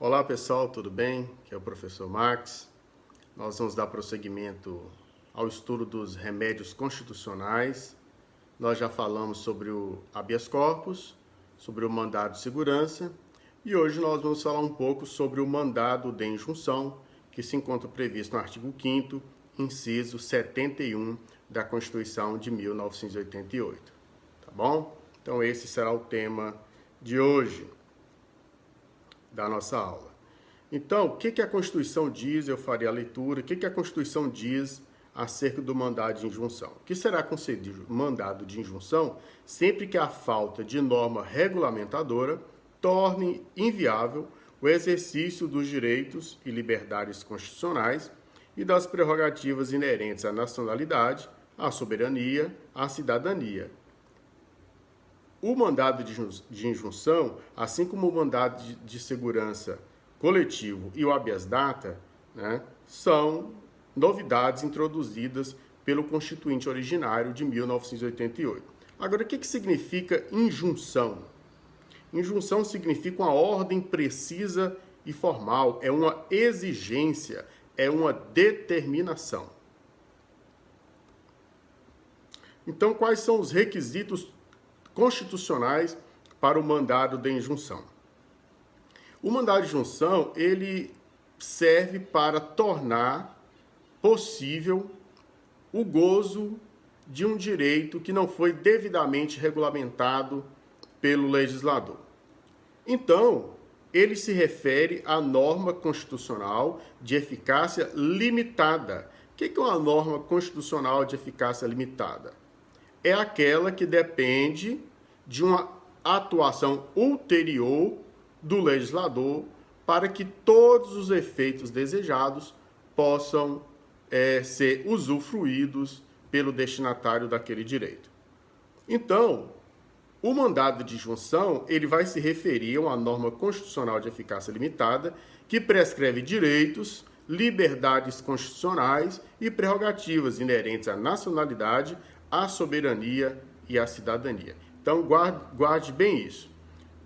Olá pessoal, tudo bem? Aqui é o professor Max. Nós vamos dar prosseguimento ao estudo dos remédios constitucionais. Nós já falamos sobre o habeas corpus, sobre o mandado de segurança e hoje nós vamos falar um pouco sobre o mandado de injunção, que se encontra previsto no artigo 5º, inciso 71 da Constituição de 1988. Tá bom? Então esse será o tema de hoje da nossa aula. Então, o que a Constituição diz? Eu farei a leitura. O que a Constituição diz acerca do mandado de injunção? Que será concedido mandado de injunção sempre que a falta de norma regulamentadora torne inviável o exercício dos direitos e liberdades constitucionais e das prerrogativas inerentes à nacionalidade, à soberania, à cidadania. O mandado de injunção, assim como o mandado de segurança coletivo e o habeas data, são novidades introduzidas pelo Constituinte originário de 1988. Agora, o que significa injunção? Injunção significa uma ordem precisa e formal, é uma exigência, é uma determinação. Então, quais são os requisitos constitucionais para o mandado de injunção? O mandado de injunção, ele serve para tornar possível o gozo de um direito que não foi devidamente regulamentado pelo legislador. Então, ele se refere à norma constitucional de eficácia limitada. O que é uma norma constitucional de eficácia limitada? É aquela que depende de uma atuação ulterior do legislador para que todos os efeitos desejados possam ser usufruídos pelo destinatário daquele direito. Então, o mandado de injunção, ele vai se referir a uma norma constitucional de eficácia limitada que prescreve direitos, liberdades constitucionais e prerrogativas inerentes à nacionalidade, à soberania e à cidadania. Então, guarde bem isso.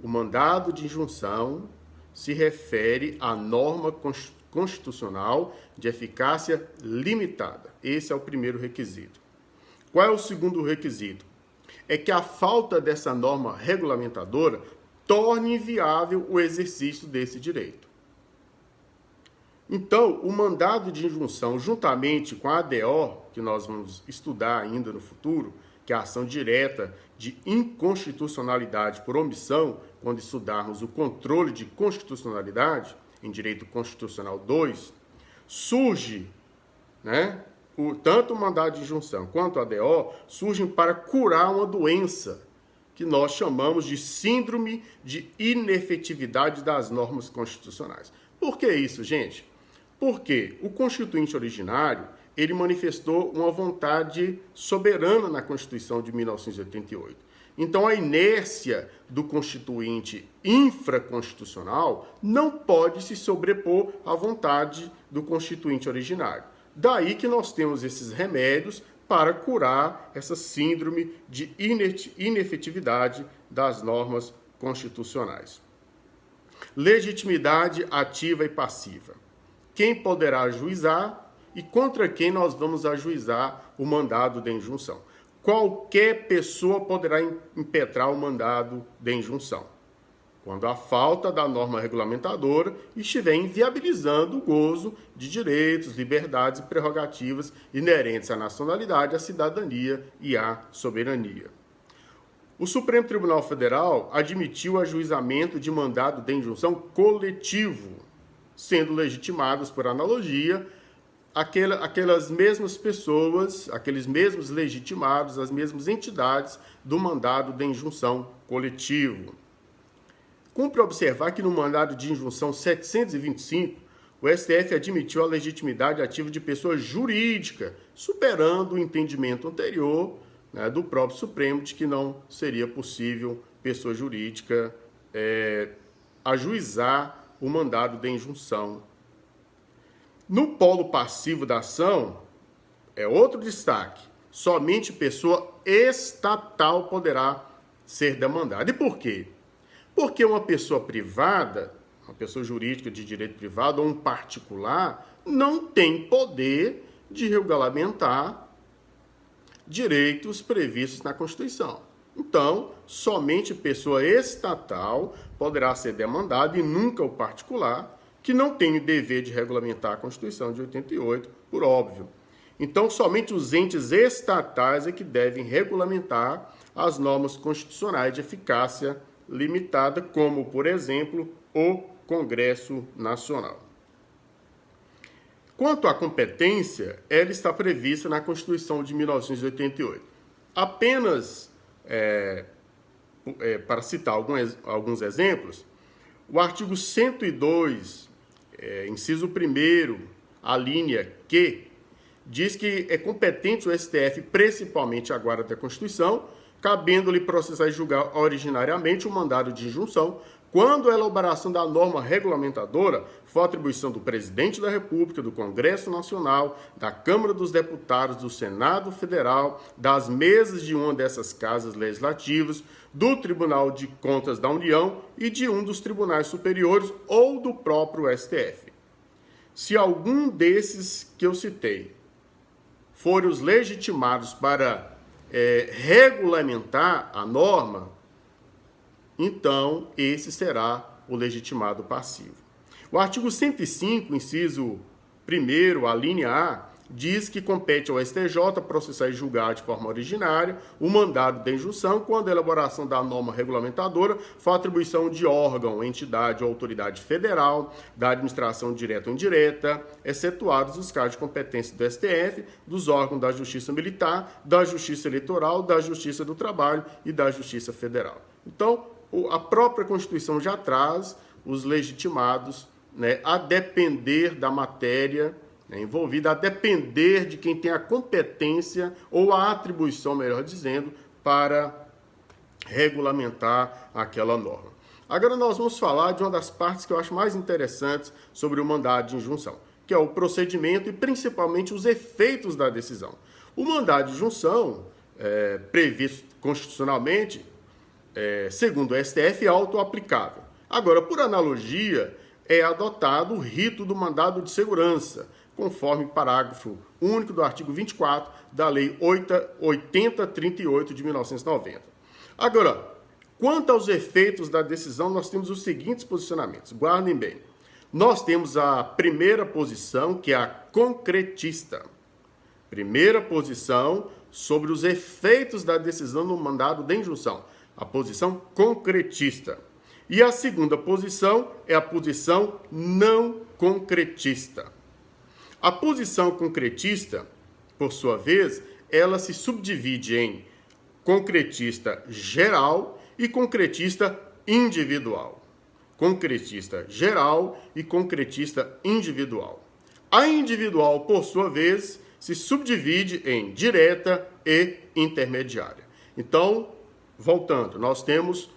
O mandado de injunção se refere à norma constitucional de eficácia limitada. Esse é o primeiro requisito. Qual é o segundo requisito? É que a falta dessa norma regulamentadora torne inviável o exercício desse direito. Então, o mandado de injunção, juntamente com a ADO, que nós vamos estudar ainda no futuro, que é a ação direta de inconstitucionalidade por omissão, quando estudarmos o controle de constitucionalidade, em Direito Constitucional 2, surge, tanto o mandado de injunção quanto a ADO, surgem para curar uma doença que nós chamamos de síndrome de inefetividade das normas constitucionais. Por que isso, gente? Porque o Constituinte originário, ele manifestou uma vontade soberana na Constituição de 1988. Então, a inércia do Constituinte infraconstitucional não pode se sobrepor à vontade do Constituinte originário. Daí que nós temos esses remédios para curar essa síndrome de inefetividade das normas constitucionais. Legitimidade ativa e passiva. Quem poderá ajuizar e contra quem nós vamos ajuizar o mandado de injunção? Qualquer pessoa poderá impetrar o mandado de injunção, quando a falta da norma regulamentadora estiver inviabilizando o gozo de direitos, liberdades e prerrogativas inerentes à nacionalidade, à cidadania e à soberania. O Supremo Tribunal Federal admitiu o ajuizamento de mandado de injunção coletivo, sendo legitimados por analogia aquelas mesmas pessoas, aqueles mesmos legitimados, as mesmas entidades do mandado de injunção coletivo. Cumpre observar que no mandado de injunção 725, o STF admitiu a legitimidade ativa de pessoa jurídica, superando o entendimento anterior do próprio Supremo de que não seria possível pessoa jurídica ajuizar o mandado de injunção. No polo passivo da ação, é outro destaque, somente pessoa estatal poderá ser demandada. E por quê? Porque uma pessoa privada, uma pessoa jurídica de direito privado ou um particular, não tem poder de regulamentar direitos previstos na Constituição. Então, somente pessoa estatal poderá ser demandada e nunca o particular, que não tem o dever de regulamentar a Constituição de 88, por óbvio. Então, somente os entes estatais é que devem regulamentar as normas constitucionais de eficácia limitada, como, por exemplo, o Congresso Nacional. Quanto à competência, ela está prevista na Constituição de 1988. Apenas para citar alguns exemplos, o artigo 102, inciso 1º, a linha Q, diz que é competente o STF, principalmente a guarda da Constituição, cabendo-lhe processar e julgar originariamente o mandado de injunção, quando a elaboração da norma regulamentadora for atribuição do Presidente da República, do Congresso Nacional, da Câmara dos Deputados, do Senado Federal, das mesas de uma dessas casas legislativas, do Tribunal de Contas da União e de um dos tribunais superiores ou do próprio STF. Se algum desses que eu citei forem os legitimados para regulamentar a norma, então esse será o legitimado passivo. O artigo 105, inciso 1º, a linha A, diz que compete ao STJ processar e julgar de forma originária o mandado de injunção quando a elaboração da norma regulamentadora for atribuição de órgão, entidade ou autoridade federal, da administração direta ou indireta, excetuados os casos de competência do STF, dos órgãos da Justiça Militar, da Justiça Eleitoral, da Justiça do Trabalho e da Justiça Federal. Então, a própria Constituição já traz os legitimados, a depender da matéria envolvida, a depender de quem tem a competência ou a atribuição, melhor dizendo, para regulamentar aquela norma. Agora nós vamos falar de uma das partes que eu acho mais interessantes sobre o mandado de injunção, que é o procedimento e principalmente os efeitos da decisão. O mandado de injunção, previsto constitucionalmente, segundo o STF, é auto-aplicável. Agora, por analogia, é adotado o rito do mandado de segurança, conforme parágrafo único do artigo 24 da Lei 8038 de 1990. Agora, quanto aos efeitos da decisão, nós temos os seguintes posicionamentos. Guardem bem. Nós temos a primeira posição, que é a concretista. Primeira posição sobre os efeitos da decisão no mandado de injunção. A posição concretista. E a segunda posição é a posição não concretista. A posição concretista, por sua vez, ela se subdivide em concretista geral e concretista individual. Concretista geral e concretista individual. A individual, por sua vez, se subdivide em direta e intermediária. Então, voltando, nós temos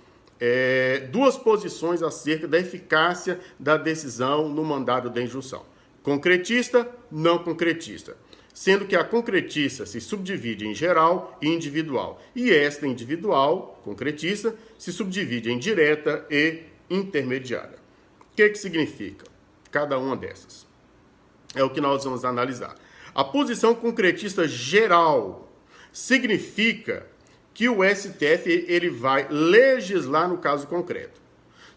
duas posições acerca da eficácia da decisão no mandado de injunção. Concretista, não concretista. Sendo que a concretista se subdivide em geral e individual. E esta individual, concretista, se subdivide em direta e intermediária. O que significa cada uma dessas? É o que nós vamos analisar. A posição concretista geral significa que o STF ele vai legislar no caso concreto.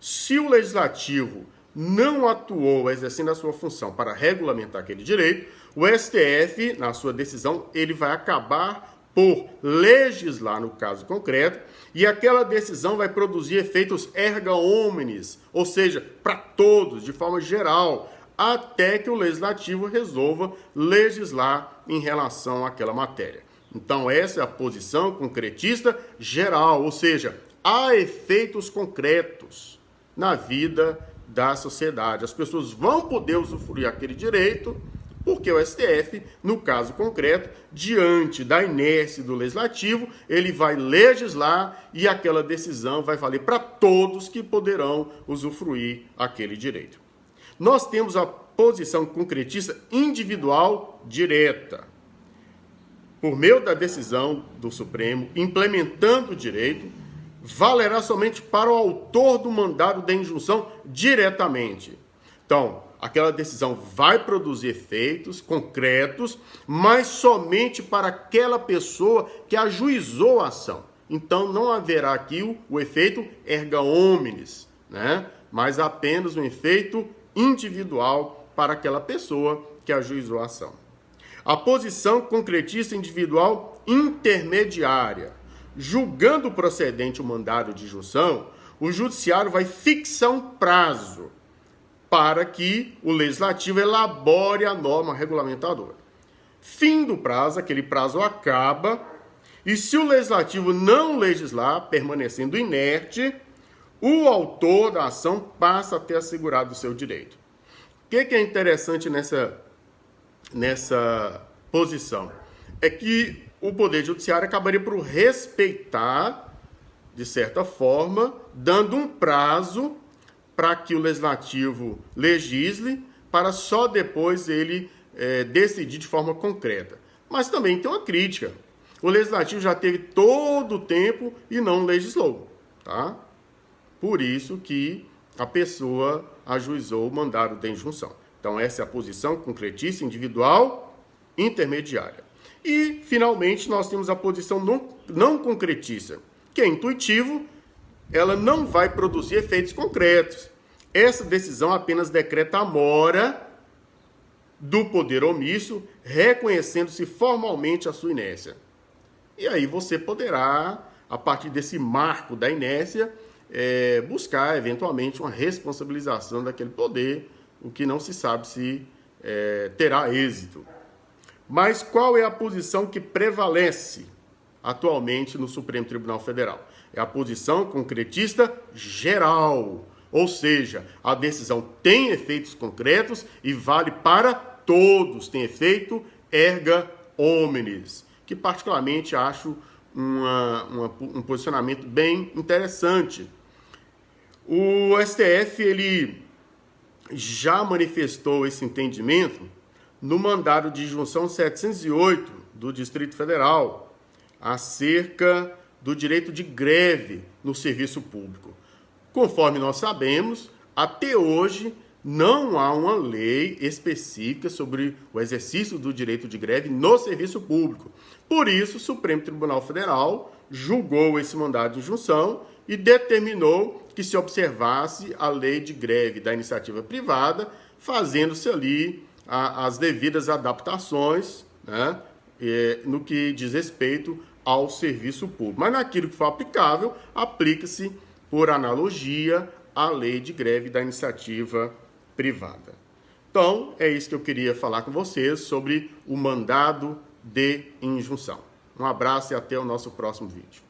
Se o legislativo não atuou exercendo a sua função para regulamentar aquele direito, o STF, na sua decisão, ele vai acabar por legislar no caso concreto e aquela decisão vai produzir efeitos erga omnes, ou seja, para todos, de forma geral, até que o legislativo resolva legislar em relação àquela matéria. Então, essa é a posição concretista geral, ou seja, há efeitos concretos na vida da sociedade. As pessoas vão poder usufruir aquele direito porque o STF, no caso concreto, diante da inércia do legislativo, ele vai legislar e aquela decisão vai valer para todos que poderão usufruir aquele direito. Nós temos a posição concretista individual direta. Por meio da decisão do Supremo, implementando o direito, valerá somente para o autor do mandado de injunção diretamente. Então, aquela decisão vai produzir efeitos concretos, mas somente para aquela pessoa que ajuizou a ação. Então, não haverá aqui o efeito erga omnes, né? Mas apenas um efeito individual para aquela pessoa que ajuizou a ação. A posição concretista individual intermediária. Julgando procedente o mandado de injunção, o judiciário vai fixar um prazo para que o legislativo elabore a norma regulamentadora. Fim do prazo, aquele prazo acaba, e se o legislativo não legislar, permanecendo inerte, o autor da ação passa a ter assegurado o seu direito. O que é interessante nessa posição? É que o Poder Judiciário acabaria por respeitar, de certa forma, dando um prazo para que o Legislativo legisle, para só depois ele decidir de forma concreta. Mas também tem uma crítica. O Legislativo já teve todo o tempo e não legislou, tá? Por isso que a pessoa ajuizou o mandado de injunção. Então, essa é a posição concretista individual intermediária. E, finalmente, nós temos a posição não concretista, que é intuitivo, ela não vai produzir efeitos concretos. Essa decisão apenas decreta a mora do poder omisso, reconhecendo-se formalmente a sua inércia. E aí você poderá, a partir desse marco da inércia, buscar, eventualmente, uma responsabilização daquele poder, o que não se sabe se terá êxito. Mas qual é a posição que prevalece atualmente no Supremo Tribunal Federal? É a posição concretista geral, ou seja, a decisão tem efeitos concretos e vale para todos, tem efeito erga omnes, que particularmente acho um posicionamento bem interessante. O STF ele já manifestou esse entendimento no mandado de injunção 708 do Distrito Federal, acerca do direito de greve no serviço público. Conforme nós sabemos, até hoje não há uma lei específica sobre o exercício do direito de greve no serviço público. Por isso, o Supremo Tribunal Federal julgou esse mandado de injunção e determinou que se observasse a lei de greve da iniciativa privada, fazendo-se ali as devidas adaptações, né, no que diz respeito ao serviço público. Mas naquilo que for aplicável, aplica-se, por analogia, a lei de greve da iniciativa privada. Então, é isso que eu queria falar com vocês sobre o mandado de injunção. Um abraço e até o nosso próximo vídeo.